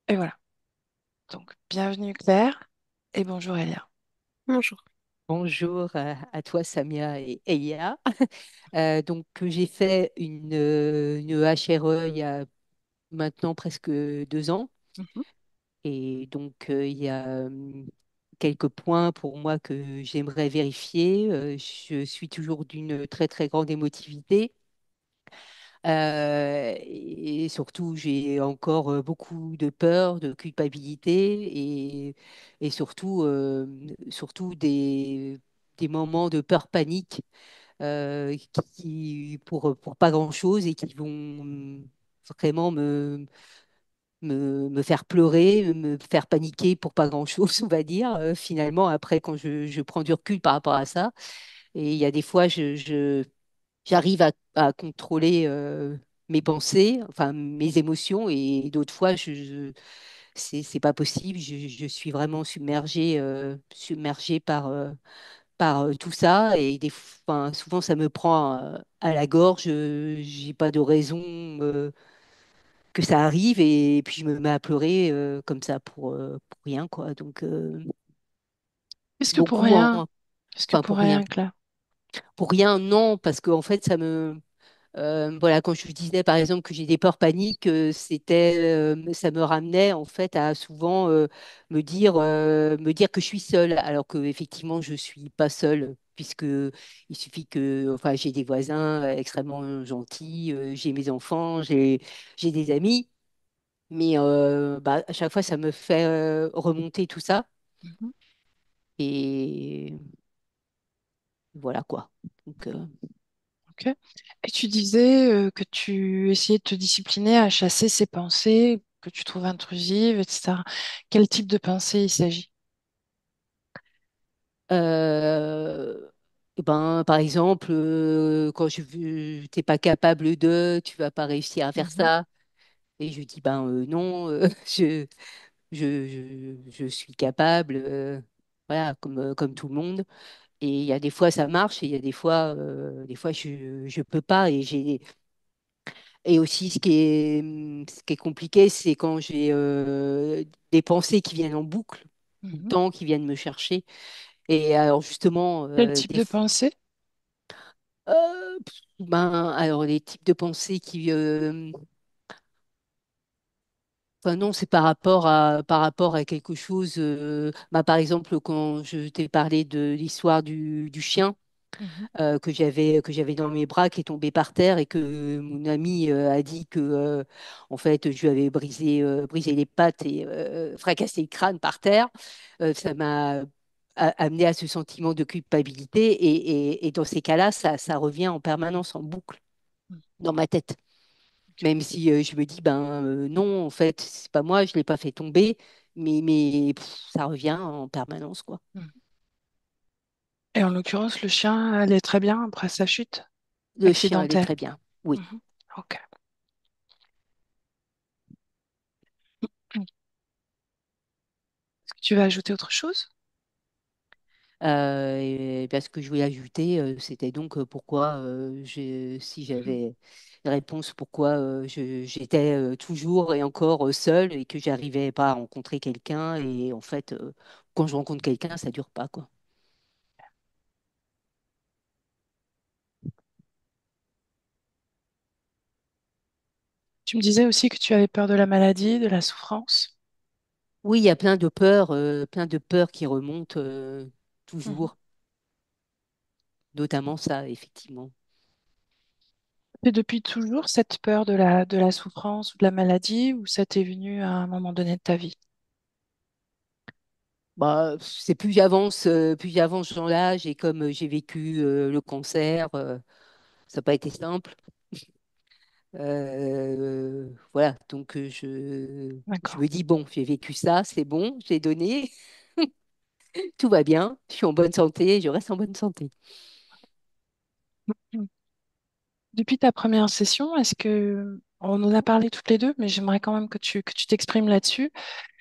Et voilà. Donc, bienvenue Claire et bonjour Elia. Bonjour. Bonjour à toi, Samia et Eya. Donc, j'ai fait une HRE il y a maintenant presque 2 ans. Mhm. Et donc, il y a quelques points pour moi que j'aimerais vérifier. Je suis toujours d'une très, très grande émotivité. Et surtout, j'ai encore beaucoup de peur, de culpabilité et surtout des moments de peur panique pour pas grand-chose et qui vont vraiment me faire pleurer, me faire paniquer pour pas grand-chose, on va dire, finalement, après, quand je prends du recul par rapport à ça. Et il y a des fois, j'arrive à contrôler mes pensées, enfin mes émotions, et d'autres fois, c'est pas possible. Je suis vraiment submergée par tout ça, et enfin, souvent ça me prend à la gorge. J'ai pas de raison que ça arrive, et puis je me mets à pleurer comme ça pour rien, quoi. Qu'est-ce que pour Beaucoup moins, rien? Qu'est-ce que enfin pour pour rien. rien, Claire? Pour rien, non, parce qu'en fait, voilà, quand je disais par exemple que j'ai des peurs paniques, ça me ramenait en fait à souvent me dire que je suis seule, alors que effectivement je suis pas seule, puisque il suffit que, enfin, j'ai des voisins extrêmement gentils, j'ai mes enfants, j'ai des amis, mais bah, à chaque fois ça me fait remonter tout ça, Mhm. et voilà quoi. Donc, Ok. Et tu disais que tu essayais de te discipliner à chasser ces pensées que tu trouves intrusives, etc. Quel type de pensée il s'agit? Euh, ben, par exemple, quand t'es pas capable de, tu vas pas réussir à faire Mhm. ça. Et je dis, ben non, je suis capable, voilà, comme tout le monde. Et il y a des fois ça marche, et il y a des fois je peux pas. Et aussi ce qui est compliqué, c'est quand j'ai des pensées qui viennent en boucle, tout le Mhm. temps, qui viennent me chercher. Et alors justement, Quel type de pensée? ben, alors, les types de pensées enfin non, c'est par rapport à quelque chose. Bah, par exemple, quand je t'ai parlé de l'histoire du chien Mhm. que j'avais dans mes bras, qui est tombé par terre, et que mon ami a dit que en fait je lui avais brisé les pattes et fracassé le crâne par terre. Ça m'a amené à ce sentiment de culpabilité, et dans ces cas-là, ça revient en permanence en boucle Mhm. dans ma tête. Ok. Même si je me dis, ben non, en fait, c'est pas moi, je l'ai pas fait tomber, mais ça revient en permanence, quoi. Mhm. Et en l'occurrence, le chien allait très bien après sa chute Le chien allait accidentelle. très bien, oui. Mhm. Ok. Est-ce que tu vas ajouter autre chose? Et bien, ce que je voulais ajouter, c'était donc pourquoi, si Mhm. j'avais une réponse, pourquoi j'étais toujours et encore seule, et que j'arrivais pas à rencontrer quelqu'un. Et en fait, quand je rencontre quelqu'un, ça dure pas, quoi. Tu me disais aussi que tu avais peur de la maladie, de la souffrance. Oui, il y a plein de peurs qui remontent Mhm. toujours, notamment ça, effectivement. Et depuis toujours, cette peur de la souffrance ou de la maladie, ou ça t'est venu à un moment donné de ta vie? Bah, c'est plus j'avance dans l'âge, et comme j'ai vécu le cancer, ça n'a pas été simple. Voilà, donc je D'accord. me dis, bon, j'ai vécu ça, c'est bon, j'ai donné, tout va bien, je suis en bonne santé, je reste en bonne santé. Mhm. Depuis ta première session, est-ce que, on en a parlé toutes les deux, mais j'aimerais quand même que tu t'exprimes là-dessus.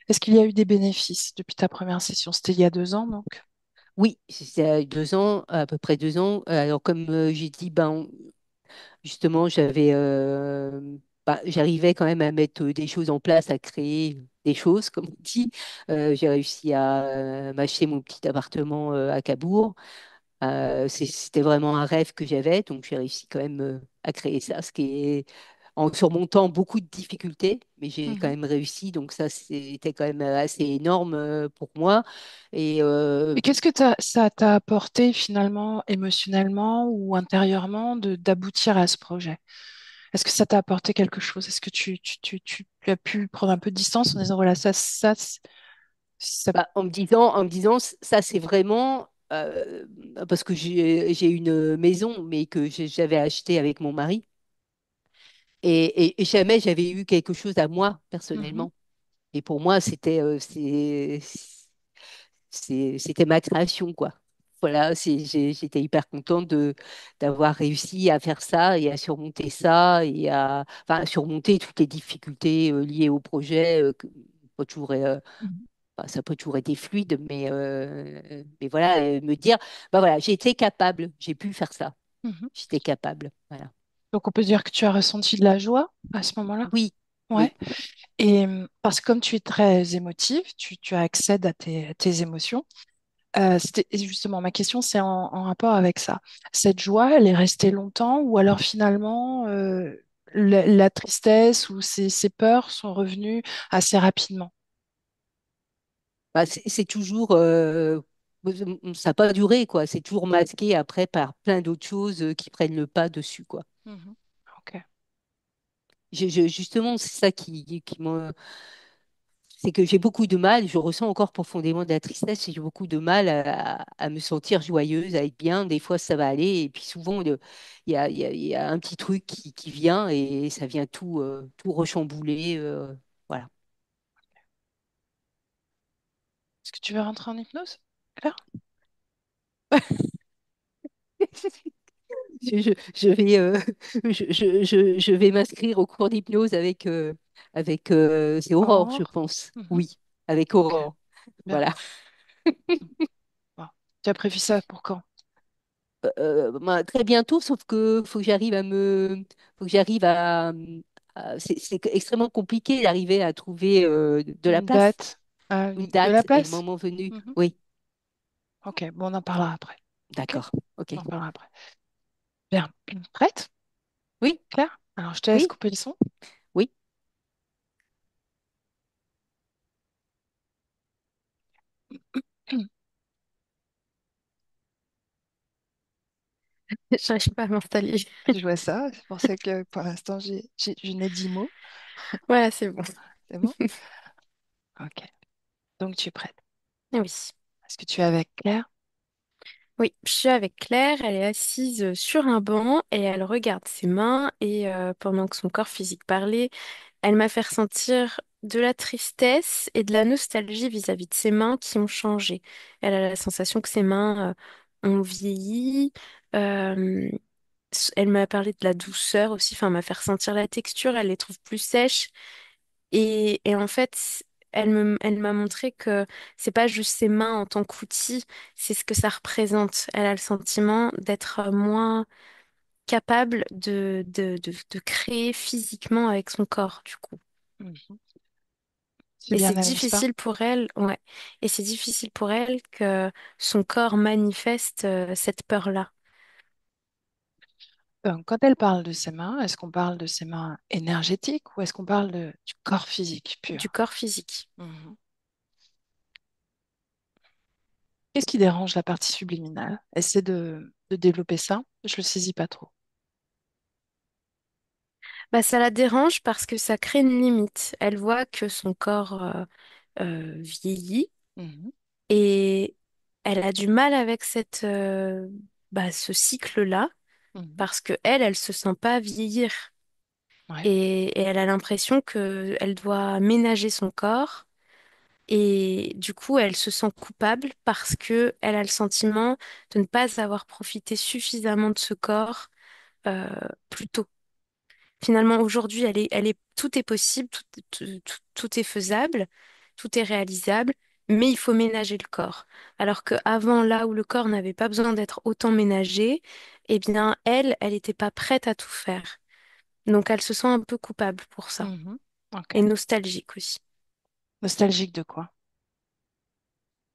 Est-ce qu'il y a eu des bénéfices depuis ta première session? C'était il y a 2 ans, donc. Oui, c'est à 2 ans, à peu près 2 ans. Alors, comme j'ai dit, ben, justement, j'avais bah, j'arrivais quand même à mettre des choses en place, à créer des choses, comme on dit. J'ai réussi à m'acheter mon petit appartement à Cabourg. C'était vraiment un rêve que j'avais, donc j'ai réussi quand même à créer ça, ce qui est en surmontant beaucoup de difficultés, mais j'ai quand Mhm. même réussi, donc ça c'était quand même assez énorme pour moi. Et Et qu'est-ce que ça t'a apporté finalement émotionnellement ou intérieurement d'aboutir à ce projet? Est-ce que ça t'a apporté quelque chose? Est-ce que tu as pu prendre un peu de distance en disant, voilà, ça... bah, en me disant, ça c'est vraiment parce que j'ai une maison, mais que j'avais achetée avec mon mari, et jamais j'avais eu quelque chose à moi Mhm, personnellement. Et pour moi, c'était ma création, quoi. Voilà, j'étais hyper contente d'avoir réussi à faire ça et à surmonter ça et enfin, à surmonter toutes les difficultés liées au projet. Pas toujours, mhm, enfin, ça peut toujours être fluide, mais voilà, me dire, bah voilà, j'ai été capable, j'ai pu faire ça. mhm. J'étais capable. Voilà. Donc on peut dire que tu as ressenti de la joie à ce moment-là? Oui, Ouais. oui. Et parce que comme tu es très émotive, tu accèdes à tes émotions. Et justement, ma question, c'est en rapport avec ça. Cette joie, elle est restée longtemps ou alors finalement, la tristesse ou ces peurs sont revenues assez rapidement? Bah, c'est toujours, ça n'a pas duré, quoi. C'est toujours masqué après par plein d'autres choses qui prennent le pas dessus, quoi. Mhm. Ok. Justement, c'est ça c'est que j'ai beaucoup de mal, je ressens encore profondément de la tristesse et j'ai beaucoup de mal à me sentir joyeuse, à être bien. Des fois, ça va aller et puis souvent, il y a un petit truc qui vient et ça vient tout rechambouler. Voilà. Est-ce que tu veux rentrer en hypnose, Claire? Je vais, je vais m'inscrire au cours d'hypnose avec c'est Aurore, je Aurore? pense. Mhm. Oui, avec Ok, Aurore. bien. Voilà. Bon. Tu as prévu ça pour quand? Bah, très bientôt, sauf que faut que j'arrive c'est extrêmement compliqué d'arriver à trouver de la Une place, date? une De la date et le place? moment venu. Mhm. Oui, Ok, bon, on en parlera après. Ok, d'accord. Ok. on en parlera après. Bien. Prête, Oui, Claire? Alors, je te laisse oui, couper le son. oui. J'arrive pas à m'installer. Je vois ça, c'est pour ça que pour l'instant, je n'ai 10 mots. Voilà, c'est bon. C'est bon? Ok. Donc, tu es prête. Oui. Est-ce que tu es avec Claire? Oui, je suis avec Claire, elle est assise sur un banc et elle regarde ses mains et pendant que son corps physique parlait, elle m'a fait ressentir de la tristesse et de la nostalgie vis-à-vis de ses mains qui ont changé. Elle a la sensation que ses mains ont vieilli. euh, Elle m'a parlé de la douceur aussi, enfin, elle m'a fait ressentir la texture, elle les trouve plus sèches. Et en fait, elle m'a montré que c'est pas juste ses mains en tant qu'outil, c'est ce que ça représente. Elle a le sentiment d'être moins capable de créer physiquement avec son corps, du coup. Mhm. C'est Et bien c'est elle, n'est-ce pas? difficile pour elle, ouais. Et c'est difficile pour elle que son corps manifeste cette peur-là, Donc, quand elle parle de ses mains, est-ce qu'on parle de ses mains énergétiques ou est-ce qu'on parle du corps physique du pur? corps physique. Mhm. Qu'est-ce qui dérange la partie subliminale? Essaie de développer ça. Je le saisis pas trop. Bah, ça la dérange parce que ça crée une limite. Elle voit que son corps vieillit. Mhm. Et elle a du mal avec ce cycle-là Mhm. parce que elle se sent pas vieillir. Ouais. Et elle a l'impression que elle doit ménager son corps. Et du coup, elle se sent coupable parce que elle a le sentiment de ne pas avoir profité suffisamment de ce corps euh, plus tôt. Finalement, aujourd'hui, tout est possible, tout est faisable, tout est réalisable, mais il faut ménager le corps. Alors qu'avant, là où le corps n'avait pas besoin d'être autant ménagé, eh bien, elle n'était pas prête à tout faire. Donc elle se sent un peu coupable pour ça. Mhm. Ok. Et nostalgique aussi. Nostalgique de quoi?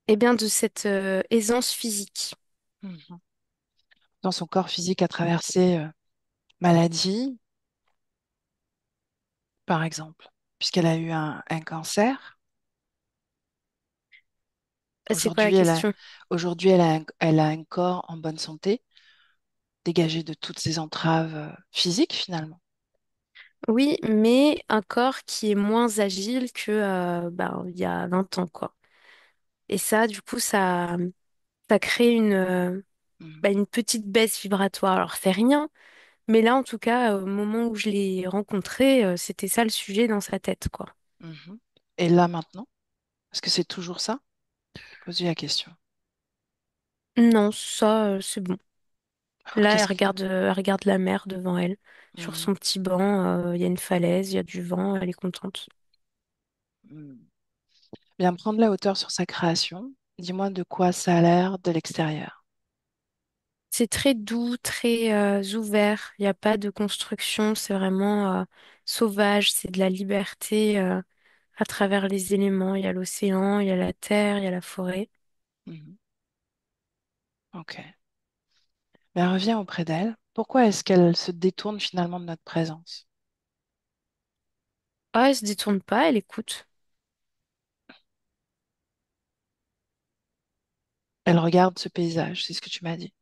Eh bien, de cette aisance physique. Mhm. Dans son corps physique a traversé maladie, par exemple, puisqu'elle a eu un cancer. C'est quoi la Aujourd'hui, question? aujourd'hui, elle a un corps en bonne santé, dégagé de toutes ses entraves physiques, finalement. Oui, mais un corps qui est moins agile que il y a 20 ans, quoi. Et ça, du coup, ça crée Mhm. une petite baisse vibratoire. Alors, c'est rien, mais là, en tout cas, au moment où je l'ai rencontré, c'était ça le sujet dans sa tête, quoi. Mhm. Et là, maintenant, est-ce que c'est toujours ça? Pose-lui la question. Non, ça, c'est bon. Alors, Là, qu'est-ce qui... elle regarde la mer devant elle. Sur Mhm. son petit banc, il y a une falaise, il y a du vent, elle est contente. Mhm. Bien, prendre la hauteur sur sa création. Dis-moi de quoi ça a l'air de l'extérieur. C'est très doux, très ouvert. Il n'y a pas de construction, c'est vraiment sauvage, c'est de la liberté à travers les éléments. Il y a l'océan, il y a la terre, il y a la forêt. Mhm. Ok. Bien, reviens auprès d'elle. Pourquoi est-ce qu'elle se détourne finalement de notre présence? Ah, elle se détourne pas, elle écoute. Elle regarde ce paysage, c'est ce que tu m'as dit.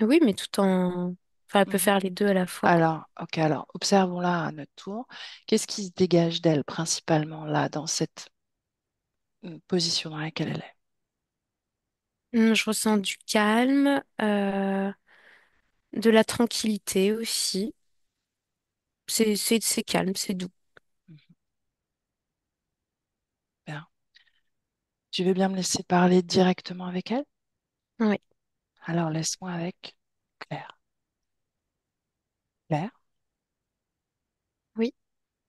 Oui, mais tout en... Enfin, elle peut Mhm. faire les deux à la fois, quoi. Alors, ok, alors observons-la à notre tour. Qu'est-ce qui se dégage d'elle principalement là, dans cette position dans laquelle elle est? Je ressens du calme, de la tranquillité aussi. C'est calme, c'est doux. Mhm. Bien. Tu veux bien me laisser parler directement avec elle? Oui, Alors laisse-moi avec Claire. Claire, oui.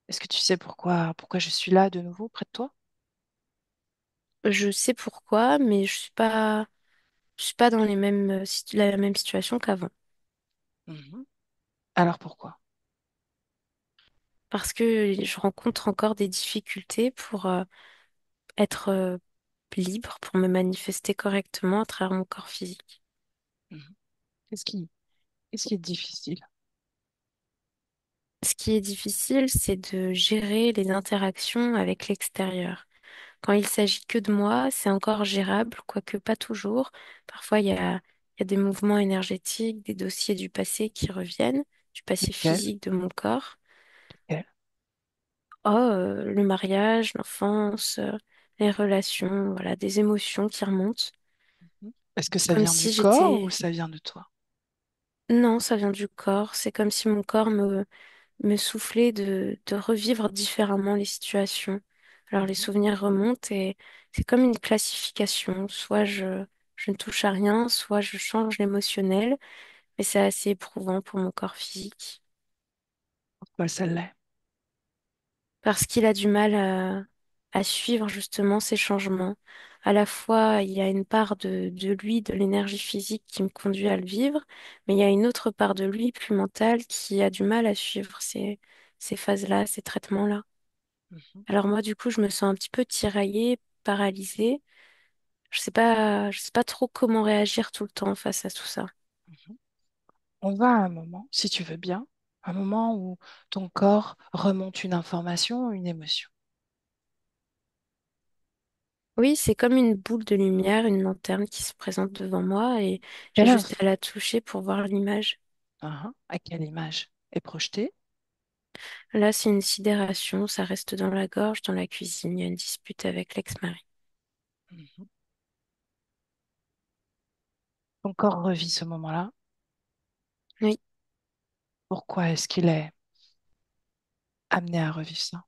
est-ce que tu sais pourquoi je suis là de nouveau près de toi? Je sais pourquoi, mais je suis pas dans les mêmes, la même situation qu'avant. Mhm. Alors pourquoi? Parce que je rencontre encore des difficultés pour être libre, pour me manifester correctement à travers mon corps physique. Mhm. Qu'est-ce qui, qu'est-ce qui est difficile? Ce qui est difficile, c'est de gérer les interactions avec l'extérieur. Quand il s'agit que de moi, c'est encore gérable, quoique pas toujours. Parfois, il y a des mouvements énergétiques, des dossiers du passé qui reviennent, du passé Quel? physique de mon corps. Quel? Oh, le mariage, l'enfance, les relations, voilà, des émotions qui remontent. Mhm. Est-ce que ça Comme vient du si corps ou j'étais... ça vient de toi? Non, ça vient du corps. C'est comme si mon corps me soufflait de revivre différemment les situations. Alors les Mhm. souvenirs remontent et c'est comme une classification. Soit je ne touche à rien, soit je change l'émotionnel, mais c'est assez éprouvant pour mon corps physique. Pourquoi ça l'est? Parce qu'il a du mal à suivre justement ces changements. À la fois, il y a une part de lui, de l'énergie physique qui me conduit à le vivre, mais il y a une autre part de lui, plus mentale, qui a du mal à suivre ces phases-là, ces traitements-là. Mhm. Alors moi, du coup, je me sens un petit peu tiraillée, paralysée. Je sais pas trop comment réagir tout le temps face à tout ça. Mhm. On va à un moment, si tu veux bien, un moment où ton corps remonte une information, une émotion. Oui, c'est comme une boule de lumière, une lanterne qui se présente devant moi et j'ai Quelle juste info? à la toucher pour voir l'image. À quelle image est projetée? Là, c'est une sidération, ça reste dans la gorge, dans la cuisine. Il y a une dispute avec l'ex-mari. Mhm. Ton corps revit ce moment-là. Oui, Pourquoi est-ce qu'il est amené à revivre ça?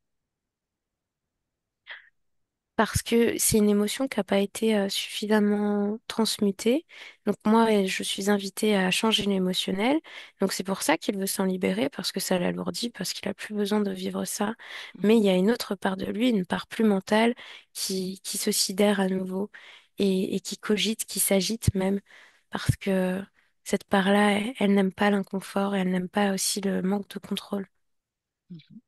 parce que c'est une émotion qui n'a pas été suffisamment transmutée. Donc moi, je suis invitée à changer l'émotionnel. Donc c'est pour ça qu'il veut s'en libérer, parce que ça l'alourdit, parce qu'il a plus besoin de vivre ça. Mais Mhm. il y a une autre part de lui, une part plus mentale, qui se sidère à nouveau et qui cogite, qui s'agite même, parce que cette part-là, elle n'aime pas l'inconfort et elle n'aime pas aussi le manque de contrôle. Mhm.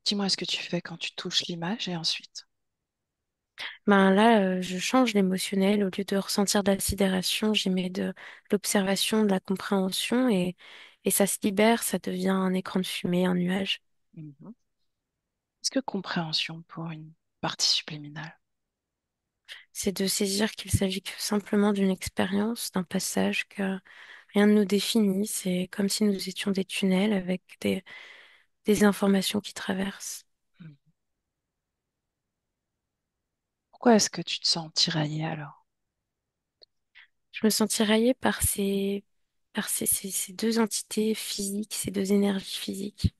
Dis-moi ce que tu fais quand tu touches l'image et ensuite. Ben là, je change l'émotionnel. Au lieu de ressentir de la sidération, j'y mets de l'observation, de la compréhension et ça se libère, ça devient un écran de fumée, un nuage. Mhm. Est-ce que compréhension pour une partie subliminale? C'est de saisir qu'il s'agit que simplement d'une expérience, d'un passage, que rien ne nous définit. C'est comme si nous étions des tunnels avec des informations qui traversent. Mhm. Pourquoi est-ce que tu te sens tiraillée alors? Je me sens tiraillée par ces deux entités physiques, ces deux énergies physiques,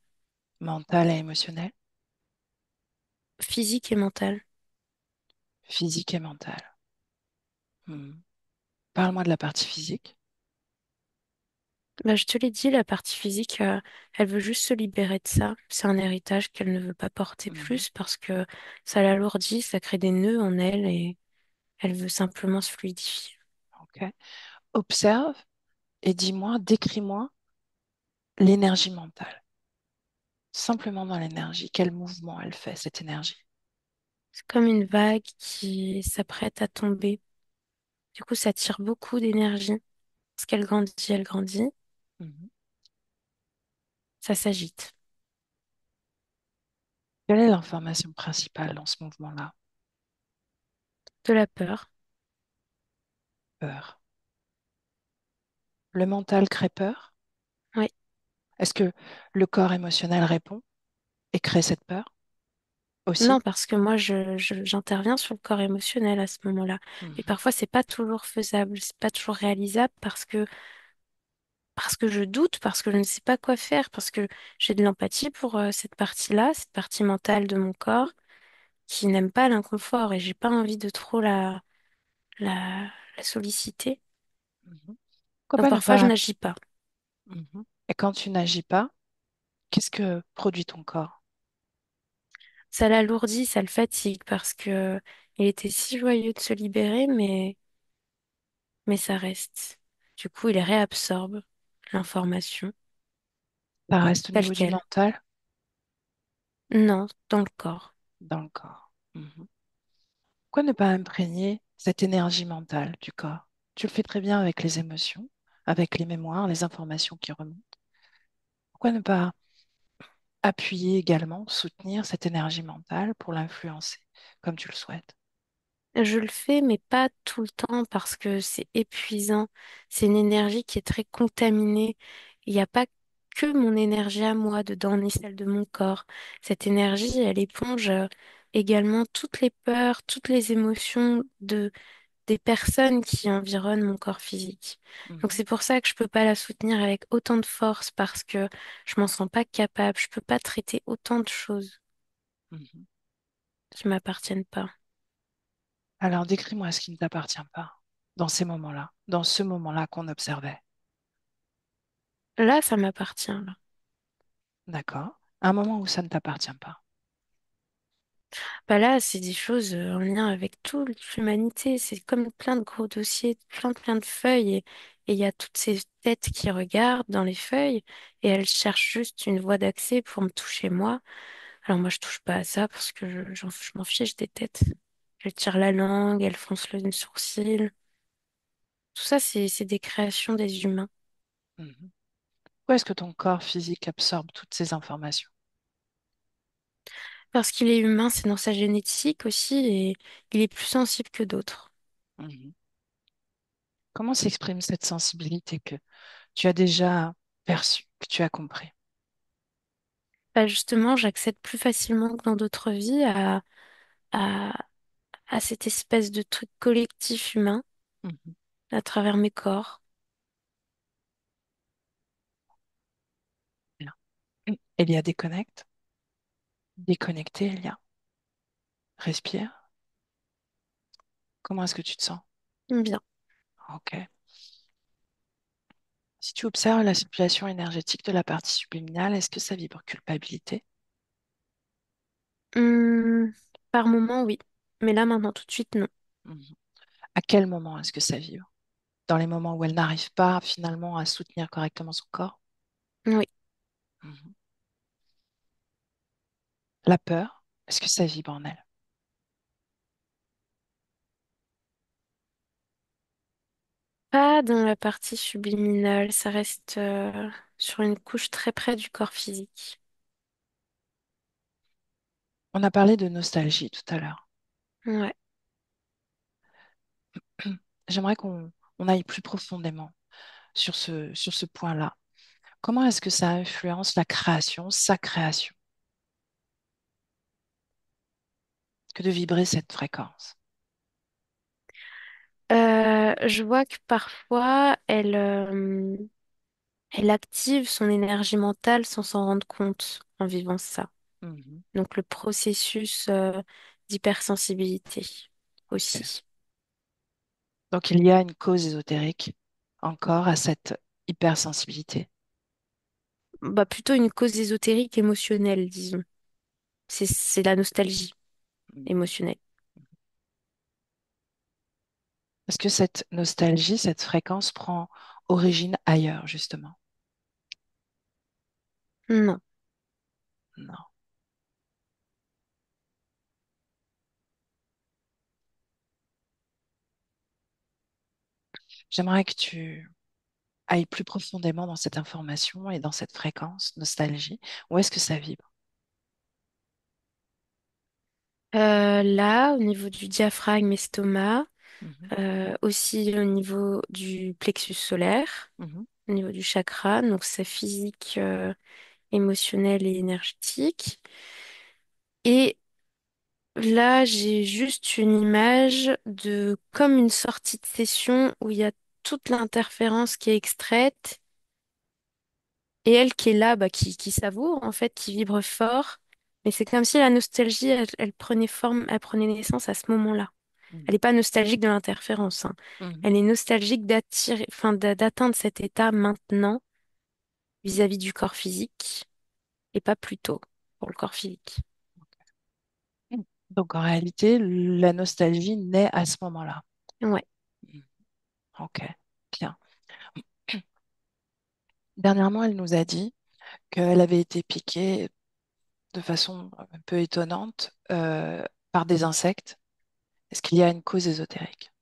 Mentale et émotionnelle? physique et mentale. Physique et mentale. Mhm. Parle-moi de la partie physique. Bah, je te l'ai dit, la partie physique, elle veut juste se libérer de ça. C'est un héritage qu'elle ne veut pas porter Mhm. plus parce que ça l'alourdit, ça crée des nœuds en elle et elle veut simplement se fluidifier. Ok. Observe et dis-moi, décris-moi l'énergie mentale. Simplement dans l'énergie. Quel mouvement elle fait, cette énergie? C'est comme une vague qui s'apprête à tomber. Du coup, ça tire beaucoup d'énergie. Parce qu'elle grandit, elle grandit, Mhm. ça s'agite. Quelle est l'information principale dans ce mouvement-là? De la peur. Peur. Le mental crée peur? Oui. Est-ce que le corps émotionnel répond et crée cette peur aussi? Non, parce que moi, j'interviens sur le corps émotionnel à ce moment-là. Et Mhm. parfois, c'est pas toujours faisable, c'est pas toujours réalisable parce que je doute, parce que je ne sais pas quoi faire, parce que j'ai de l'empathie pour cette partie-là, cette partie mentale de mon corps qui n'aime pas l'inconfort et j'ai pas envie de trop la, la solliciter. Mhm. Pourquoi Donc pas ne parfois, je pas... n'agis pas. Mhm. Et quand tu n'agis pas, qu'est-ce que produit ton corps? Ça l'alourdit, ça le fatigue parce que il était si joyeux de se libérer, mais ça reste. Du coup, il réabsorbe l'information Ça reste au telle niveau du quelle. mental, Non, dans le corps. dans le corps. Mhm. Pourquoi ne pas imprégner cette énergie mentale du corps? Tu le fais très bien avec les émotions, avec les mémoires, les informations qui remontent. Pourquoi ne pas appuyer également, soutenir cette énergie mentale pour l'influencer comme tu le souhaites? Je le fais, mais pas tout le temps parce que c'est épuisant. C'est une énergie qui est très contaminée. Il n'y a pas que mon énergie à moi dedans, ni celle de mon corps. Cette énergie, elle éponge également toutes les peurs, toutes les émotions des personnes qui environnent mon corps physique. Donc Mhm. c'est pour ça que je peux pas la soutenir avec autant de force parce que je m'en sens pas capable. Je peux pas traiter autant de choses Mhm. qui m'appartiennent pas. Alors décris-moi ce qui ne t'appartient pas dans ces moments-là, dans ce moment-là qu'on observait. Là, ça m'appartient, là. D'accord? Un moment où ça ne t'appartient pas. Bah là, c'est des choses en lien avec toute l'humanité. C'est comme plein de gros dossiers, plein de feuilles. Et il y a toutes ces têtes qui regardent dans les feuilles et elles cherchent juste une voie d'accès pour me toucher moi. Alors moi, je touche pas à ça parce que je m'en fiche des têtes. Elle tire la langue, elle fronce le sourcil. Tout ça, c'est des créations des humains. Mhm. Pourquoi est-ce que ton corps physique absorbe toutes ces informations? Parce qu'il est humain, c'est dans sa génétique aussi et il est plus sensible que d'autres. Mhm. Comment s'exprime cette sensibilité que tu as déjà perçue, que tu as compris? Bah justement, j'accède plus facilement que dans d'autres vies à, à cette espèce de truc collectif humain Mhm. à travers mes corps. Bien. Elia, déconnecte. Déconnecté, Elia. Respire. Comment est-ce que tu te sens? Bien. Ok. Si tu observes la circulation énergétique de la partie subliminale, est-ce que ça vibre culpabilité? Hum, par moment, oui. Mais là, maintenant, tout de suite, non. Mhm. À quel moment est-ce que ça vibre? Dans les moments où elle n'arrive pas finalement à soutenir correctement son corps? Oui. Mhm. La peur, est-ce que ça vibre en elle? Pas dans la partie subliminale, ça reste sur une couche très près du corps physique. On a parlé de nostalgie tout à l'heure. Ouais. J'aimerais qu'on aille plus profondément sur ce point-là. Comment est-ce que ça influence la création, sa création, que de vibrer cette fréquence? Je vois que parfois, elle active son énergie mentale sans s'en rendre compte en vivant ça. Mhm. Donc le processus d'hypersensibilité Ok. aussi. Donc il y a une cause ésotérique encore à cette hypersensibilité. Bah, plutôt une cause ésotérique émotionnelle, disons. C'est la nostalgie Mhm. émotionnelle. Est-ce que cette nostalgie, cette fréquence prend origine ailleurs, justement? Non. Non. J'aimerais que tu ailles plus profondément dans cette information et dans cette fréquence, nostalgie. Où est-ce que ça vibre? Là, au niveau du diaphragme, estomac, Mhm. aussi au niveau du plexus solaire, Mhm. au niveau du chakra, donc c'est physique, émotionnel et énergétique. Et là, j'ai juste une image de comme une sortie de session où il y a toute l'interférence qui est extraite et elle qui est là, bah, qui savoure en fait, qui vibre fort. Mais c'est comme si la nostalgie, elle prenait forme, elle prenait naissance à ce moment-là. Elle Mhm. n'est pas nostalgique de l'interférence, hein. Mhm. Elle est nostalgique d'attirer, enfin, d'atteindre cet état maintenant vis-à-vis du corps physique et pas plus tôt pour le corps physique. Mhm. Donc en réalité, la nostalgie naît à ce moment-là. Ouais. Mhm. Ok, bien. Dernièrement, elle nous a dit qu'elle avait été piquée de façon un peu étonnante par des insectes. Est-ce qu'il y a une cause ésotérique?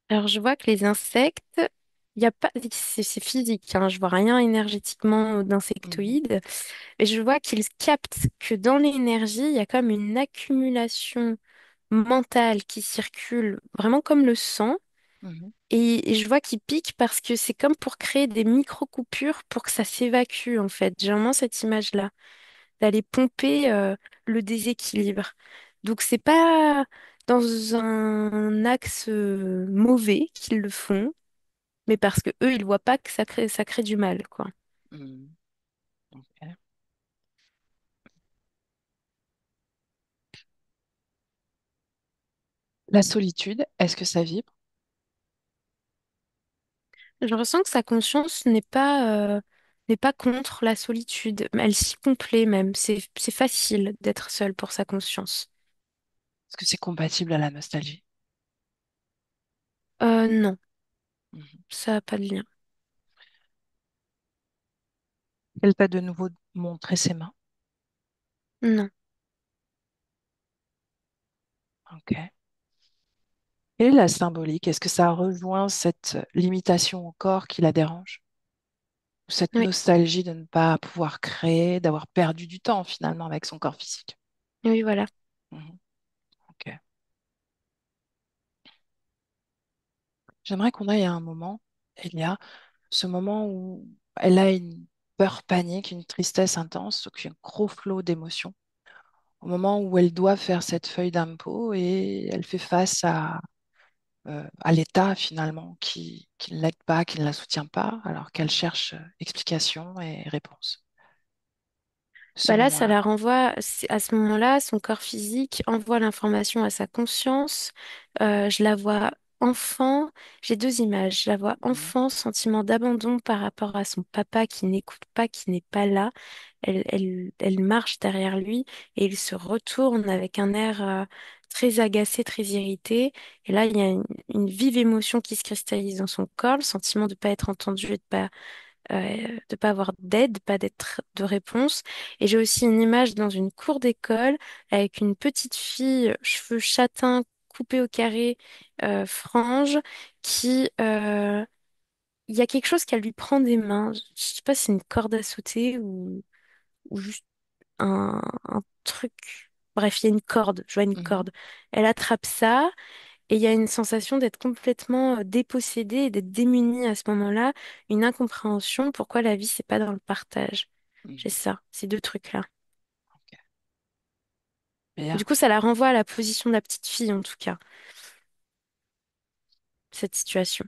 Alors je vois que les insectes, il y a pas, c'est physique, hein, je vois rien énergétiquement Mhm. d'insectoïdes, mais je vois qu'ils captent que dans l'énergie, il y a comme une accumulation mentale qui circule, vraiment comme le sang. Mhm. Et je vois qu'ils piquent parce que c'est comme pour créer des micro-coupures pour que ça s'évacue, en fait. J'ai vraiment cette image-là, d'aller pomper le déséquilibre. Donc c'est pas dans un axe mauvais qu'ils le font, mais parce que eux, ils voient pas que ça crée du mal, quoi. Mhm. Ok. La solitude, est-ce que ça vibre? Je ressens que sa conscience n'est pas contre la solitude. Elle s'y complaît même. C'est facile d'être seule pour sa conscience. Est-ce que c'est compatible à la nostalgie? Non, Mhm. ça n'a pas de lien. Elle t'a de nouveau montré ses mains. Non. Ok. Quelle est la symbolique? Est-ce que ça rejoint cette limitation au corps qui la dérange? Ou cette Oui, nostalgie de ne pas pouvoir créer, d'avoir perdu du temps finalement avec son corps physique? oui, voilà. Mhm. Ok. J'aimerais qu'on aille à un moment, il y a ce moment où elle a une peur panique, une tristesse intense, donc un gros flot d'émotions. Au moment où elle doit faire cette feuille d'impôt et elle fait face à l'État finalement qui ne l'aide pas, qui ne la soutient pas, alors qu'elle cherche explication et réponse. Ce Bah là, ça moment-là. la renvoie, à ce moment-là, son corps physique envoie l'information à sa conscience. Je la vois enfant, j'ai deux images. Je la vois Mhm. enfant, sentiment d'abandon par rapport à son papa qui n'écoute pas, qui n'est pas là. Elle marche derrière lui et il se retourne avec un air très agacé, très irrité. Et là, il y a une vive émotion qui se cristallise dans son corps, le sentiment de ne pas être entendu et de pas de pas avoir d'aide, pas d'être de réponse. Et j'ai aussi une image dans une cour d'école avec une petite fille, cheveux châtains, coupés au carré, franges, qui, il y a quelque chose qu'elle lui prend des mains. Je sais pas si c'est une corde à sauter ou juste un truc. Bref, il y a une corde, je vois une Mhm. corde. Elle attrape ça et il y a une sensation d'être complètement dépossédée et d'être démunie à ce moment-là, une incompréhension pourquoi la vie, c'est pas dans le partage. J'ai Mhm. ça, ces deux trucs-là. Ok. Bien. Du coup, ça la renvoie à la position de la petite fille, en tout cas, cette situation.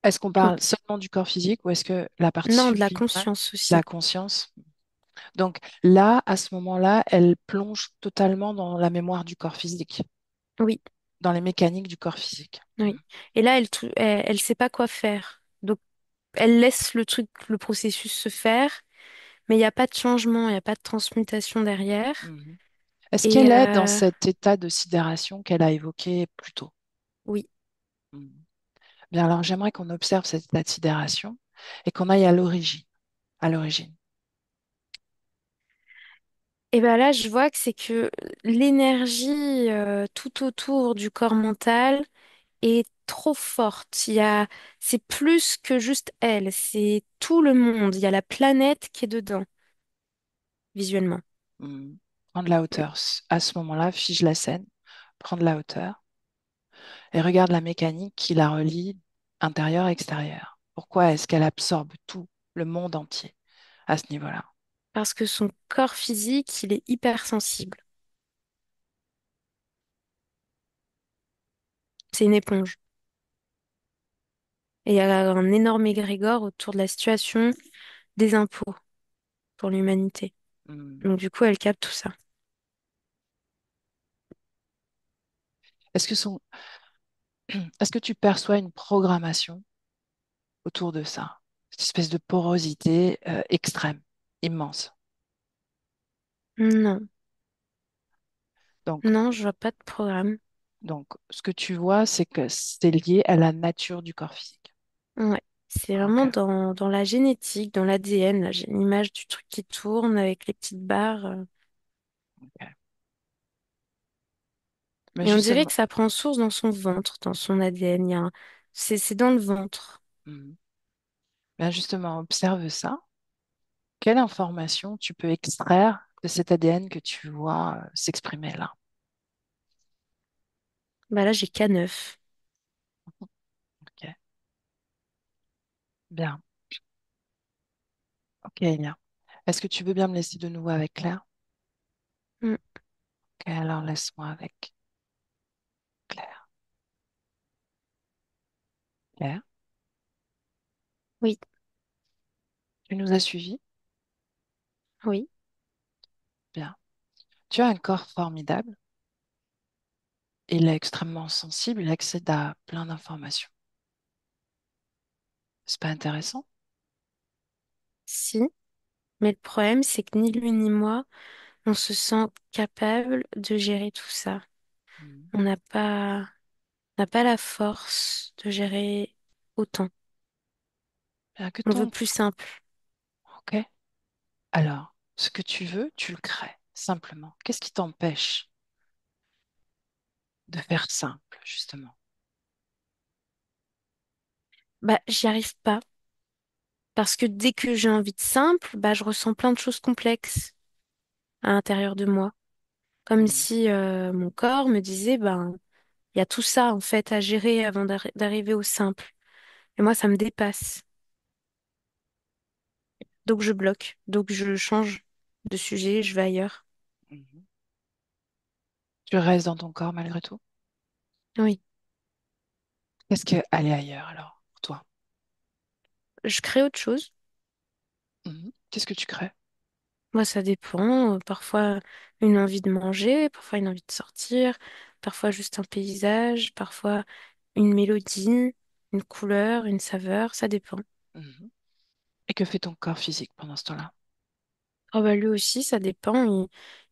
Est-ce qu'on Donc, parle seulement du corps physique ou est-ce que la partie non, de la subliminale, conscience la aussi. conscience? Donc là, à ce moment-là, elle plonge totalement dans la mémoire du corps physique, Oui, dans les mécaniques du corps physique. oui. Et là, elle sait pas quoi faire. Donc, elle laisse le truc, le processus se faire, mais il n'y a pas de changement, il n'y a pas de transmutation derrière. Mhm. Est-ce Et qu'elle est dans cet état de sidération qu'elle a évoqué plus tôt? oui. Mhm. Bien, alors j'aimerais qu'on observe cet état de sidération et qu'on aille à l'origine. À l'origine. Et ben là, je vois que c'est que l'énergie tout autour du corps mental est trop forte. C'est plus que juste elle, c'est tout le monde. Il y a la planète qui est dedans, visuellement. Mhm. Prendre la hauteur. À ce moment-là, fige la scène, prendre la hauteur et regarde la mécanique qui la relie intérieur-extérieur. Pourquoi est-ce qu'elle absorbe tout, le monde entier, à ce niveau-là? Parce que son corps physique, il est hypersensible. C'est une éponge. Et il y a un énorme égrégore autour de la situation des impôts pour l'humanité. Mhm. Donc du coup, elle capte tout ça. Est-ce que est-ce que tu perçois une programmation autour de ça? Cette espèce de porosité extrême, immense. Non, Donc, non, je vois pas de programme. donc, ce que tu vois, c'est que c'est lié à la nature du corps physique. Ouais, c'est Ok, vraiment dans la génétique, dans l'ADN. Là, j'ai une image du truc qui tourne avec les petites barres. ok. Mais Et on dirait justement, que ça prend source dans son ventre, dans son ADN. C'est dans le ventre. mhm. Bien justement, observe ça. Quelle information tu peux extraire de cet ADN que tu vois s'exprimer là? Bah là, j'ai K9. Ok, bien. Ok, Elia. Est-ce que tu veux bien me laisser de nouveau avec Claire? Hmm, Ok, alors laisse-moi avec Claire. Claire, oui, tu nous as suivis? oui. Bien. Tu as un corps formidable. Il est extrêmement sensible, il accède à plein d'informations. C'est pas intéressant? Si. Mais le problème, c'est que ni lui ni moi, on se sent capable de gérer tout ça. Mhm. On n'a pas la force de gérer autant. Bien que On veut ton... plus simple. Ok. Alors, ce que tu veux, tu le crées, simplement. Qu'est-ce qui t'empêche de faire simple, justement? Bah, j'y arrive pas. Parce que dès que j'ai envie de simple, bah, je ressens plein de choses complexes à l'intérieur de moi. Comme Mhm. si mon corps me disait, ben, il y a tout ça en fait à gérer avant d'arriver au simple. Et moi, ça me dépasse. Donc je bloque. Donc je change de sujet, je vais ailleurs. Mhm. Tu restes dans ton corps malgré tout? Oui. Qu'est-ce que aller ailleurs, alors, pour toi? Je crée autre chose. Mhm. Qu'est-ce que tu crées? Moi, ça dépend. Parfois, une envie de manger, parfois une envie de sortir, parfois juste un paysage, parfois une mélodie, une couleur, une saveur, ça dépend. Mhm. Et que fait ton corps physique pendant ce temps-là? Oh bah lui aussi, ça dépend. Il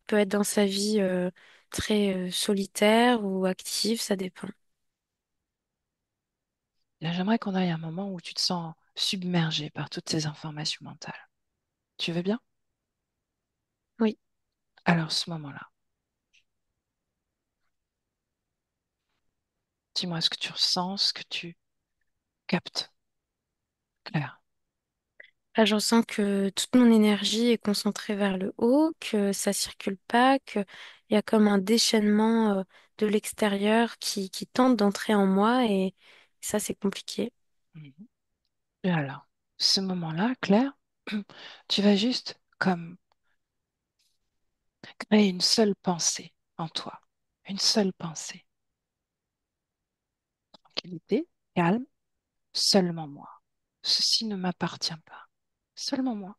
peut être dans sa vie très solitaire ou active, ça dépend. Bien, j'aimerais qu'on aille à un moment où tu te sens submergé par toutes ces informations mentales. Tu veux bien? Oui. Alors, ce moment-là, dis-moi ce que tu ressens, ce que tu captes, Claire. Là, je ressens que toute mon énergie est concentrée vers le haut, que ça circule pas, qu'il y a comme un déchaînement de l'extérieur qui tente d'entrer en moi et ça, c'est compliqué. Mhm. Et alors, ce moment-là, Claire, tu vas juste comme créer une seule pensée en toi, une seule pensée. Tranquillité, calme, seulement moi. Ceci ne m'appartient pas. Seulement moi.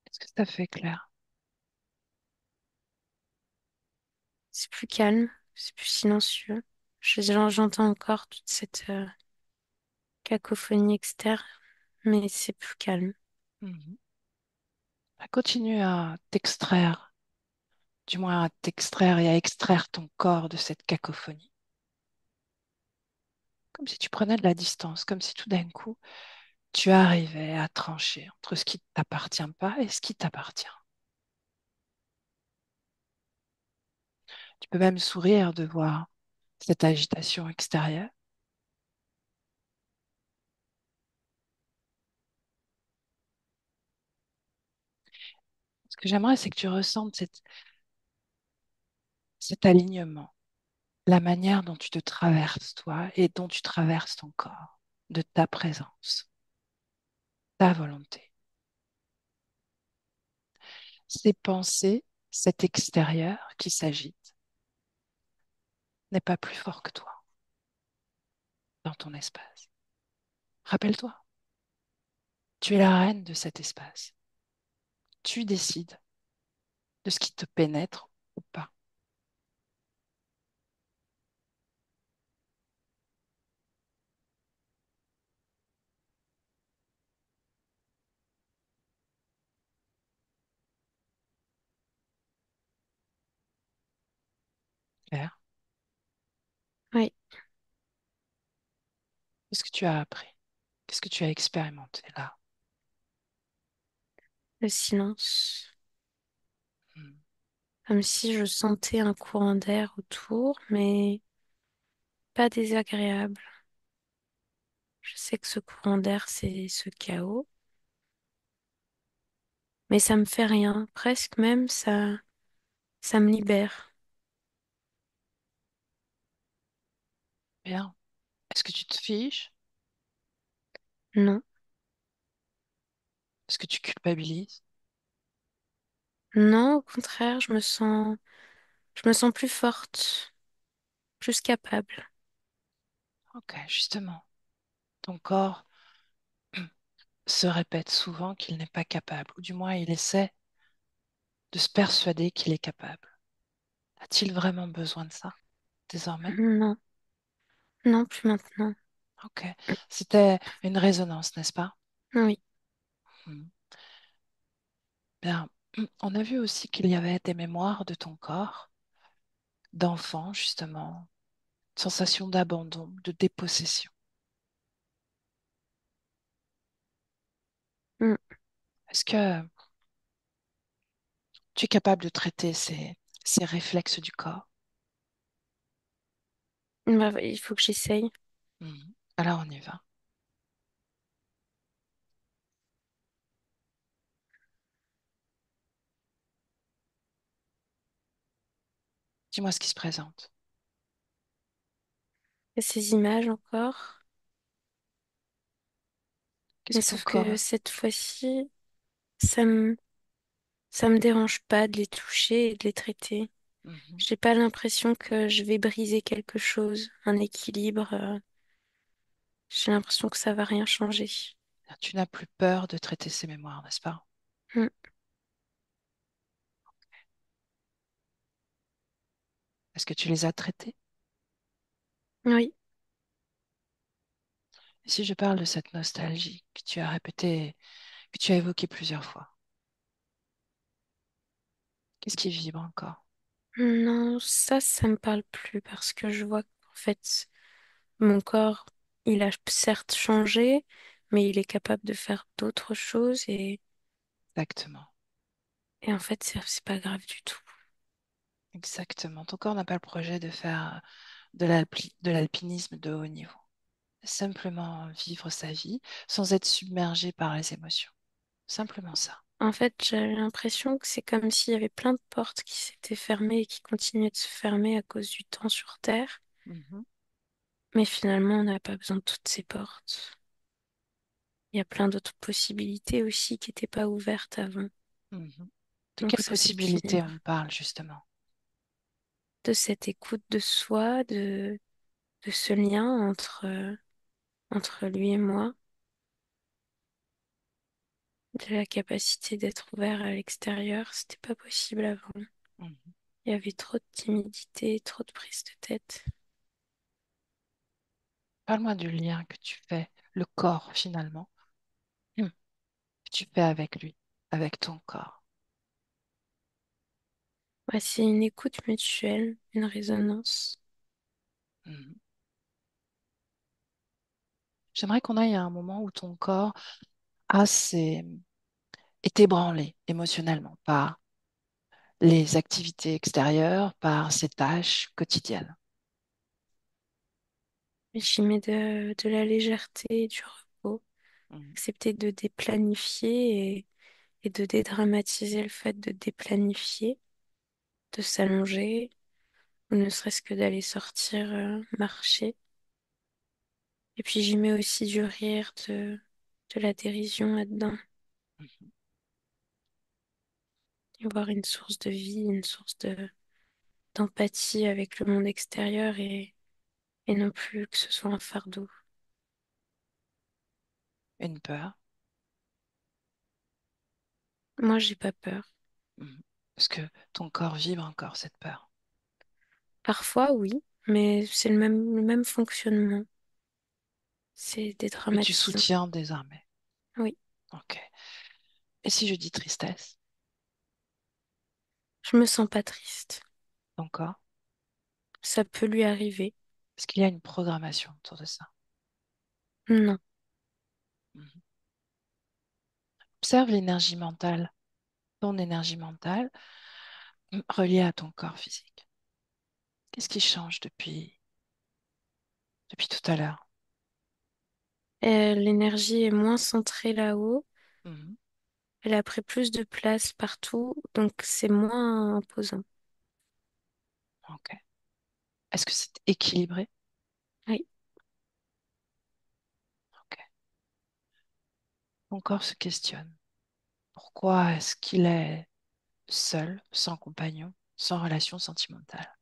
Est-ce que ça fait clair? C'est plus calme, c'est plus silencieux. J'entends encore toute cette cacophonie externe, mais c'est plus calme. Mhm. Bah, continue à t'extraire, du moins à t'extraire et à extraire ton corps de cette cacophonie. Comme si tu prenais de la distance, comme si tout d'un coup, tu arrivais à trancher entre ce qui ne t'appartient pas et ce qui t'appartient. Tu peux même sourire de voir cette agitation extérieure. Ce que j'aimerais, c'est que tu ressentes cet alignement, la manière dont tu te traverses, toi, et dont tu traverses ton corps, de ta présence, ta volonté. Ces pensées, cet extérieur qui s'agite, n'est pas plus fort que toi dans ton espace. Rappelle-toi, tu es la reine de cet espace. Tu décides de ce qui te pénètre ou pas. Claire, Oui, qu'est-ce que tu as appris? Qu'est-ce que tu as expérimenté là? le silence. Hmm. Comme si je sentais un courant d'air autour, mais pas désagréable. Je sais que ce courant d'air, c'est ce chaos, mais ça me fait rien. Presque même, ça me libère. Bien. Est-ce que tu te fiches? Non, Est-ce que tu culpabilises? non, au contraire, je me sens plus forte, plus capable. Ok, justement. Ton corps se répète souvent qu'il n'est pas capable, ou du moins il essaie de se persuader qu'il est capable. A-t-il vraiment besoin de ça désormais? Non, non, plus maintenant. Ok. C'était une résonance, n'est-ce pas? Oui, Hmm. Bien. On a vu aussi qu'il y avait des mémoires de ton corps, d'enfant, justement, sensation d'abandon, de dépossession. mm. Est-ce que tu es capable de traiter ces réflexes du corps? Bah, il faut que j'essaye. Hmm. Alors on y va. Dis-moi ce qui se présente. Et ces images encore, Qu'est-ce mais que ton sauf que corps... cette fois-ci, ça me, ça me dérange pas de les toucher et de les traiter. Mhm. J'ai pas l'impression que je vais briser quelque chose, un équilibre. J'ai l'impression que ça va rien changer. Tu n'as plus peur de traiter ces mémoires, n'est-ce pas? Mm. Est-ce que tu les as traitées? Oui, Et si je parle de cette nostalgie que tu as répétée, que tu as évoquée plusieurs fois, Qu'est-ce qui vibre encore? Non, ça me parle plus parce que je vois qu'en fait, mon corps, il a certes changé, mais il est capable de faire d'autres choses Exactement. et en fait, c'est pas grave du tout. Exactement. Ton corps n'a pas le projet de faire de l'alpinisme de haut niveau. Simplement vivre sa vie sans être submergé par les émotions. Simplement ça. En fait, j'avais l'impression que c'est comme s'il y avait plein de portes qui s'étaient fermées et qui continuaient de se fermer à cause du temps sur Terre. Mhm, Mais finalement, on n'a pas besoin de toutes ces portes. Il y a plein d'autres possibilités aussi qui n'étaient pas ouvertes avant. mhm. De Donc quelle ça possibilité s'équilibre. on parle justement? De cette écoute de soi, de ce lien entre lui et moi, de la capacité d'être ouvert à l'extérieur. C'était pas possible avant. Mhm. Il y avait trop de timidité, trop de prise de tête. Parle-moi du lien que tu fais, le corps finalement, que tu fais avec lui, avec ton corps. Ouais, c'est une écoute mutuelle, une résonance. Mhm. J'aimerais qu'on aille à un moment où ton corps est ébranlé émotionnellement par les activités extérieures, par ses tâches quotidiennes. J'y mets de la légèreté et du repos. Mhm. Accepter de déplanifier et de dédramatiser le fait de déplanifier, de s'allonger, ou ne serait-ce que d'aller sortir, marcher. Et puis j'y mets aussi du rire, de la dérision là-dedans. Et voir une source de vie, une source d'empathie avec le monde extérieur et non plus que ce soit un fardeau. Une peur. Moi, j'ai pas peur. Mhm. Parce que ton corps vibre encore cette peur. Parfois, oui, mais c'est le même fonctionnement. C'est Que tu dédramatisant. soutiens désormais. Oui, Ok. Et si je dis tristesse, je me sens pas triste. ton corps, Ça peut lui arriver. est-ce qu'il y a une programmation autour de ça? Non. Mhm. Observe l'énergie mentale, ton énergie mentale reliée à ton corps physique. Qu'est-ce qui change depuis tout à l'heure? L'énergie est moins centrée là-haut. Mhm. Elle a pris plus de place partout, donc c'est moins imposant. Ok. Est-ce que c'est équilibré? Oui. Ok. Ton corps se questionne. Pourquoi est-ce qu'il est seul, sans compagnon, sans relation sentimentale?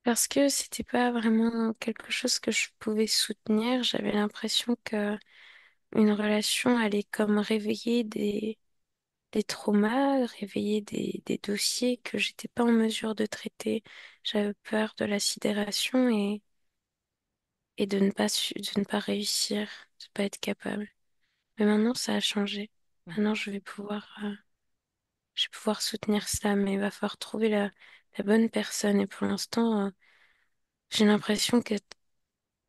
Parce que c'était pas vraiment quelque chose que je pouvais soutenir. J'avais l'impression que une relation allait comme réveiller des traumas, réveiller des dossiers que j'étais pas en mesure de traiter. J'avais peur de la sidération et de ne pas réussir, de pas être capable. Mais maintenant, ça a changé. Mhm. Maintenant, je vais pouvoir soutenir ça, mais il va falloir trouver la bonne personne. Et pour l'instant, j'ai l'impression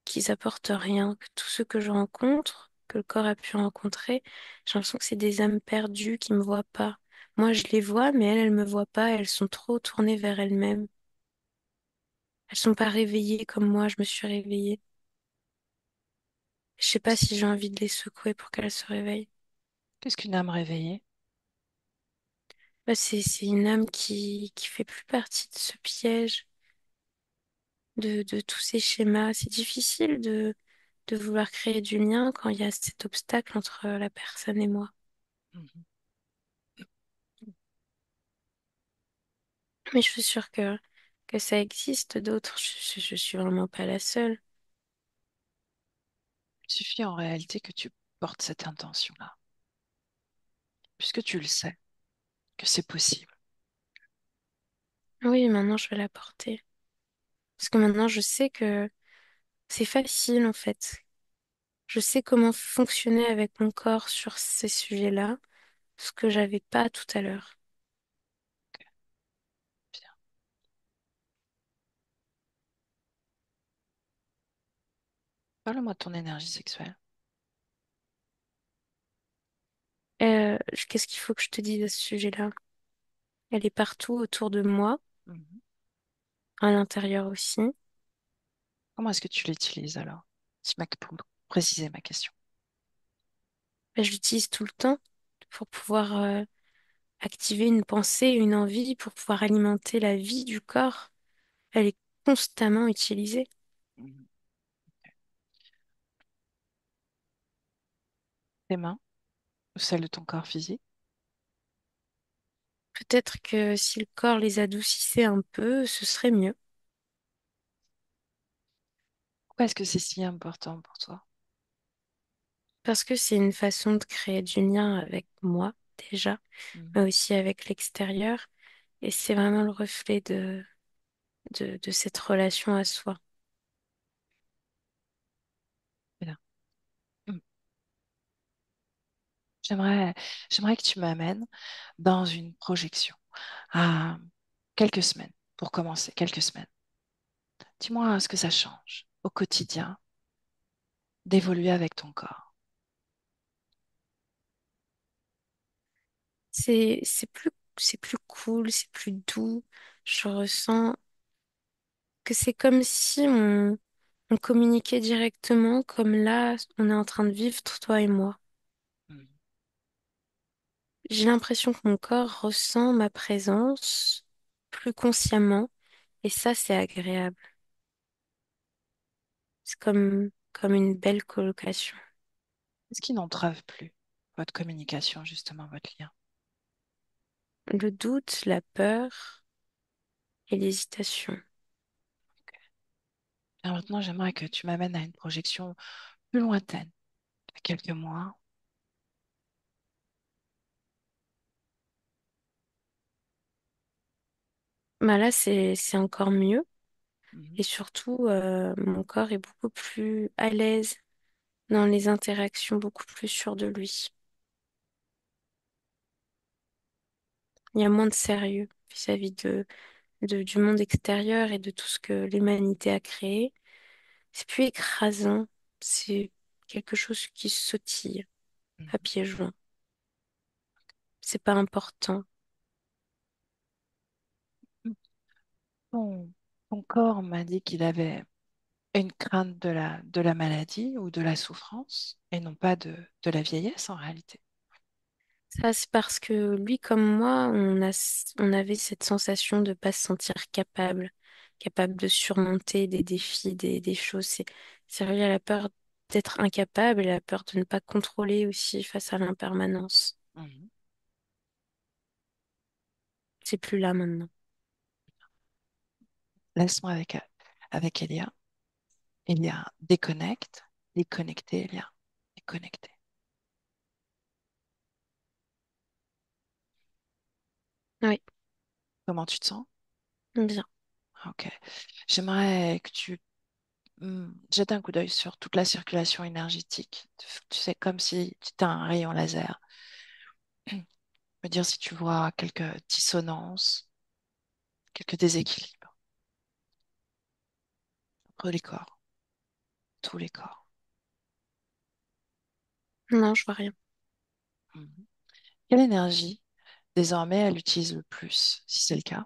qu'ils apportent rien, que tous ceux que je rencontre, que le corps a pu rencontrer, j'ai l'impression que c'est des âmes perdues qui me voient pas. Moi, je les vois, mais elles me voient pas. Elles sont trop tournées vers elles-mêmes. Elles sont pas réveillées comme moi, je me suis réveillée. Je sais pas si j'ai envie de les secouer pour qu'elles se réveillent. Qu'est-ce qu'une âme réveillée? Bah, c'est une âme qui fait plus partie de ce piège, de tous ces schémas. C'est difficile de vouloir créer du lien quand il y a cet obstacle entre la personne et moi. Mhm. Mais je suis sûre que ça existe d'autres. Je suis vraiment pas la seule. Il suffit en réalité que tu portes cette intention-là, puisque tu le sais, que c'est possible. Oui, maintenant je vais la porter. Parce que maintenant je sais que c'est facile en fait. Je sais comment fonctionner avec mon corps sur ces sujets-là, ce que j'avais pas tout à l'heure. Parle-moi de ton énergie sexuelle. Qu'est-ce qu'il faut que je te dise à ce sujet-là? Elle est partout autour de moi, Mhm. à l'intérieur aussi. Comment est-ce que tu l'utilises alors? Pour préciser ma question. Ben, je l'utilise tout le temps pour pouvoir activer une pensée, une envie, pour pouvoir alimenter la vie du corps. Elle est constamment utilisée. Mhm. Tes mains ou celles de ton corps physique? Peut-être que si le corps les adoucissait un peu, ce serait mieux. Pourquoi est-ce que c'est si important pour toi? Parce que c'est une façon de créer du lien avec moi, déjà, mais Mhm. aussi avec l'extérieur. Et c'est vraiment le reflet de cette relation à soi. Bien. Mhm. J'aimerais, j'aimerais que tu m'amènes dans une projection à quelques semaines, pour commencer, quelques semaines. Dis-moi ce que ça change au quotidien d'évoluer avec ton corps. C'est plus cool, c'est plus doux. Je ressens que c'est comme si on communiquait directement, comme là, on est en train de vivre, toi et moi. Mhm. J'ai l'impression que mon corps ressent ma présence plus consciemment, et ça, c'est agréable. C'est comme une belle colocation. Qu'est-ce qui n'entrave plus votre communication, justement, votre lien? Le doute, la peur et l'hésitation. Alors maintenant, j'aimerais que tu m'amènes à une projection plus lointaine, à quelques mois. Bah là, c'est encore mieux. Mhm. Et surtout, mon corps est beaucoup plus à l'aise dans les interactions, beaucoup plus sûr de lui. Il y a moins de sérieux vis-à-vis du monde extérieur et de tout ce que l'humanité a créé. C'est plus écrasant, c'est quelque chose qui sautille à Mhm. pieds joints. C'est pas important. Ton, ton corps m'a dit qu'il avait une crainte de la maladie ou de la souffrance et non pas de la vieillesse en réalité. Ça, c'est parce que lui, comme moi, on avait cette sensation de pas se sentir capable de surmonter des défis, des choses. C'est relié à la peur d'être incapable et la peur de ne pas contrôler aussi face à l'impermanence. Mhm. C'est plus là maintenant. Laisse-moi avec Elia. Elia, déconnecte, déconnecté, Elia, déconnecté. Oui, Comment tu te sens? bien. Ok. J'aimerais que tu jettes un coup d'œil sur toute la circulation énergétique. Tu sais, comme si tu étais un rayon laser. Me dire si tu vois quelques dissonances, quelques déséquilibres entre les corps, tous les corps. Non, je vois rien. Mhm. Quelle énergie, désormais, elle utilise le plus, si c'est le cas?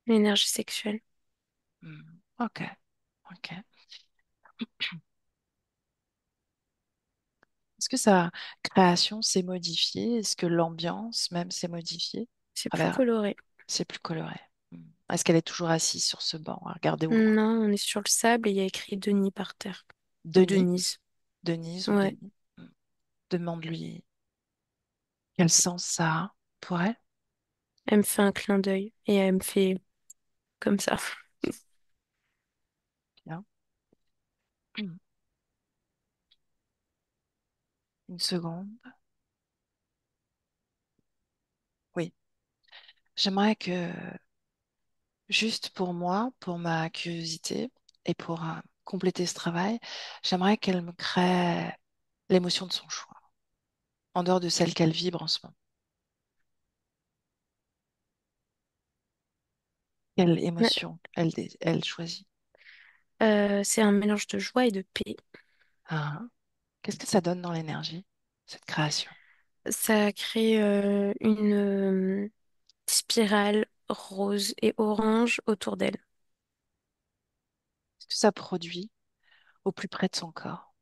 L'énergie sexuelle. Ok, ok. Est-ce que sa création s'est modifiée? Est-ce que l'ambiance même s'est modifiée? C'est À plus travers, coloré. c'est plus coloré. Est-ce qu'elle est toujours assise sur ce banc à regarder au loin? Non, on est sur le sable et il y a écrit Denis par terre. Ou Denis, Denise. Denise ou Ouais. Denis? Hmm. Demande-lui quel sens ça a pour elle. Elle me fait un clin d'œil et elle me fait comme ça. Bien. Une seconde. Oui. J'aimerais que, juste pour moi, pour ma curiosité et pour compléter ce travail, j'aimerais qu'elle me crée l'émotion de son choix, en dehors de celle qu'elle vibre en ce moment. Quelle émotion elle choisit. C'est un mélange de joie et de paix. Hein. Qu'est-ce que ça donne dans l'énergie, cette création? Ça crée une spirale rose et orange autour d'elle. Qu'est-ce que ça produit au plus près de son corps?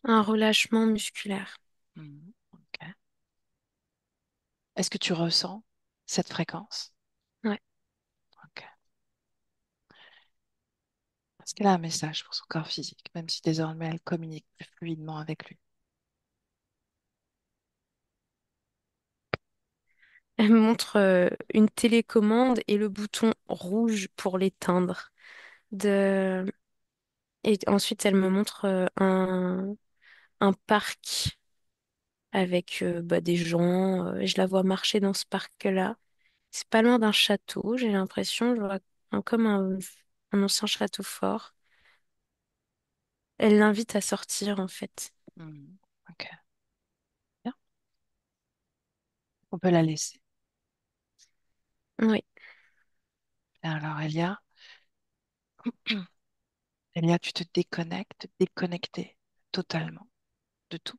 Un relâchement musculaire. Mhm. Ok. Est-ce que tu ressens cette fréquence? Ouais. Ok. Est-ce qu'elle a un message pour son corps physique, même si désormais elle communique plus fluidement avec lui? Elle me montre une télécommande et le bouton rouge pour l'éteindre. De... Et ensuite, elle me montre un parc avec des gens. Je la vois marcher dans ce parc-là. C'est pas loin d'un château, j'ai l'impression. Je vois comme un ancien château fort. Elle l'invite à sortir, en fait. Mhm. Ok. Bien. On peut la laisser. Oui. Bien, alors, Elia, Elia, tu te déconnectes, déconnecté totalement de tout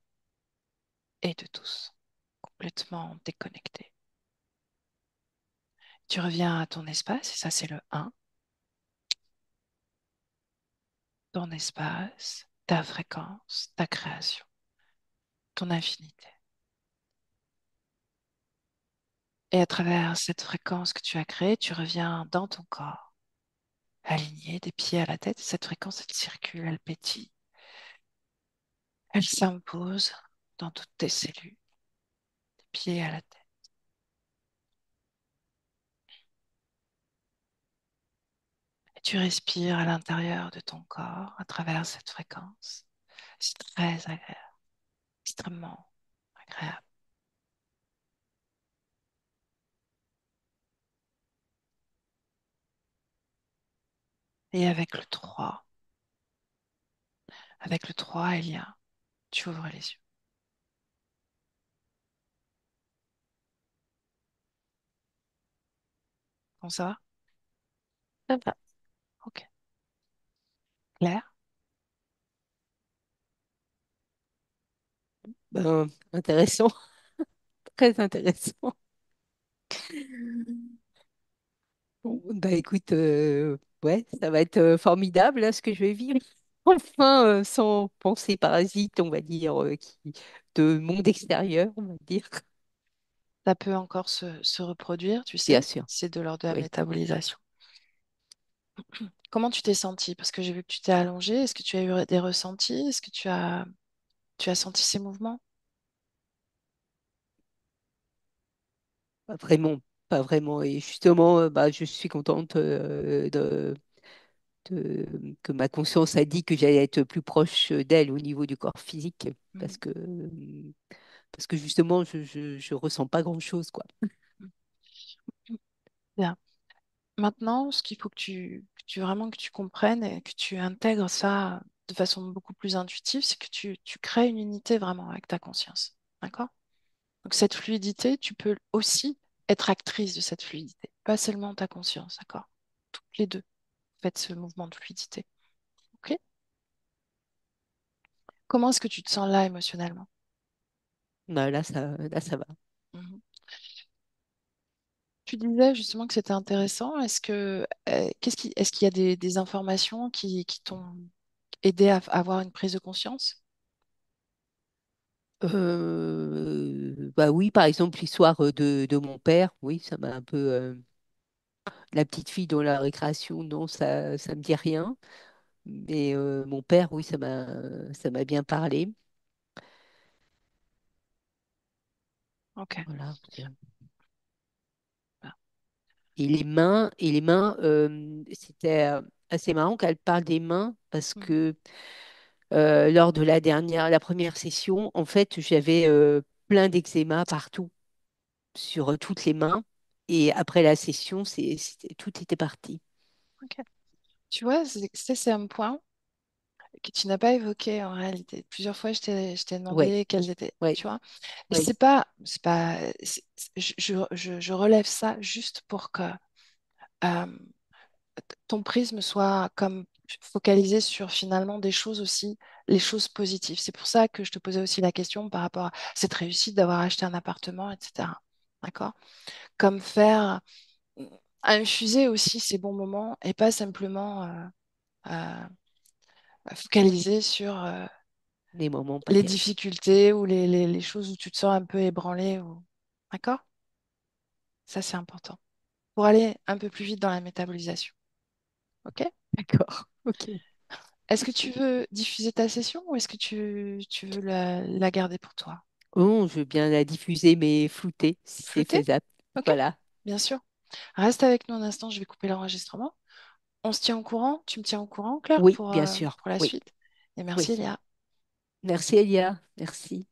et de tous, complètement déconnecté. Tu reviens à ton espace, et ça c'est le un, ton espace, ta fréquence, ta création, ton infinité. Et à travers cette fréquence que tu as créée, tu reviens dans ton corps, aligné des pieds à la tête. Cette fréquence, elle circule, elle pétille, elle s'impose dans toutes tes cellules, des pieds à la tête. Et tu respires à l'intérieur de ton corps, à travers cette fréquence. C'est très agréable, extrêmement agréable. Et avec le 3, Elia, tu ouvres les yeux. Bon, ça va? Ça va. Ok. Claire? Ben, intéressant, très intéressant. Bon, bah écoute, ouais, ça va être formidable là, ce que je vais vivre. Enfin, sans pensée parasite, on va dire, de monde extérieur, on va dire. Ça peut encore se reproduire, tu Bien sais. sûr, C'est de l'ordre de la oui. métabolisation. Comment tu t'es sentie? Parce que j'ai vu que tu t'es allongée. Est-ce que tu as eu des ressentis? Est-ce que tu as senti ces mouvements? Pas vraiment, pas vraiment. Et justement, bah, je suis contente que ma conscience a dit que j'allais être plus proche d'elle au niveau du corps physique, Mhm. parce que justement, je ressens pas grand-chose, quoi. Bien. Maintenant, ce qu'il faut vraiment que tu comprennes et que tu intègres ça de façon beaucoup plus intuitive, c'est que tu crées une unité vraiment avec ta conscience. D'accord? Donc cette fluidité, tu peux aussi être actrice de cette fluidité, pas seulement ta conscience, d'accord? Toutes les deux, faites ce mouvement de fluidité. Ok? Comment est-ce que tu te sens là émotionnellement? Bah, là, ça va. Mhm. Tu disais justement que c'était intéressant. Est-ce qu'il y a des informations qui t'ont aidé à avoir une prise de conscience? Bah oui, par exemple, l'histoire de mon père, oui, ça m'a un peu. La petite fille dans la récréation, non, ça me dit rien. Mais mon père, oui, ça m'a bien parlé. Ok. Voilà. Ah. Et les mains, c'était assez marrant qu'elle parle des mains parce Mhm. que lors de la première session, en fait, j'avais plein d'eczéma partout, sur toutes les mains. Et après la session, tout était parti. Ok. Tu vois, c'est un point que tu n'as pas évoqué en réalité. Plusieurs fois, je t'ai Oui, demandé quels étaient, oui, tu vois. Et oui. c'est pas, je relève ça juste pour que ton prisme soit comme focalisé sur finalement des choses aussi, les choses positives. C'est pour ça que je te posais aussi la question par rapport à cette réussite d'avoir acheté un appartement, etc. D'accord? Comme faire infuser aussi ces bons moments et pas simplement euh, focaliser sur Les moments pas les terribles. difficultés ou les choses où tu te sens un peu ébranlé. D'accord? Ça, c'est important. Pour aller un peu plus vite dans la métabolisation. OK? D'accord. Ok. Est-ce que tu veux diffuser ta session ou est-ce que tu veux la garder pour toi? Oh, je veux bien la diffuser, mais floutée, si c'est Floutée? faisable. OK? Voilà. Bien sûr. Reste avec nous un instant, je vais couper l'enregistrement. On se tient au courant? Tu me tiens au courant, Claire, Oui, bien sûr. pour la Oui, suite? Et oui. merci, Léa. Merci, Elia. Merci.